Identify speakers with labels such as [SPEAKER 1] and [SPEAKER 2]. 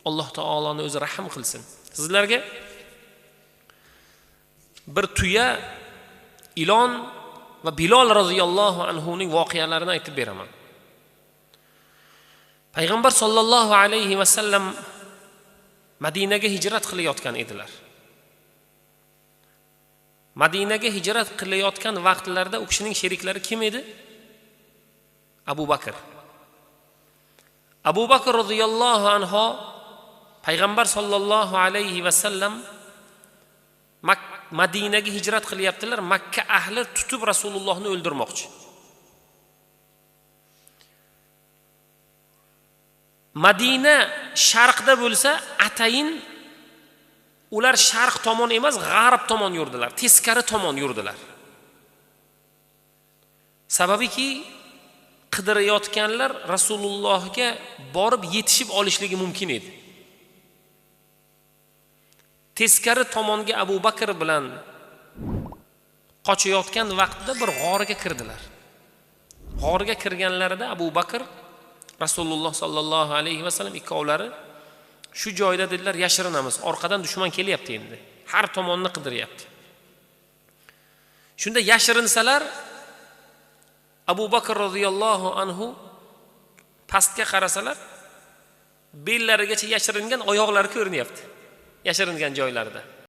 [SPEAKER 1] Alloh taoloning o'zi rahim qilsin. Sizlarga bir tuya, ilon va Bilol roziyallohu anhuning voqealarini aytib beraman. Payg'ambar sollallohu alayhi va sallam Madinaga hijrat qilayotgan edilar. Madinaga hijrat qilayotgan vaqtlarda u kishining sheriklari kim edi? Abu Bakr. Abu Bakr roziyallohu anhu Payg'ambar sollallohu alayhi va sallam Madinaga hijrat qilyaptilar. Makka ahli tutib Rasulullohni o'ldirmoqchi. Madina sharqda bo'lsa, atayin ular sharq tomon emas, g'arb tomon yurdilar, teskari tomon yurdilar. Sababiki qidirayotganlar Rasulullohga borib yetishib olishligi mumkin edi. Teskari tomonga Abu Bakr bilan qochayotgan vaqtida bir g'orga kirdilar. G'orga kirganlarida Abu Bakr Rasululloh sallallohu alayhi va sallam ikkovlari shu joyda dedilar, yashirinamiz, orqadan dushman kelyapti endi. Har tomonni qidiryapti. Shunda yashirinsalar, Abu Bakr roziyallohu anhu pastga qarasalar, bellarigacha yashiringan oyoqlari ko'rinyapti. Yashiringan joylarida.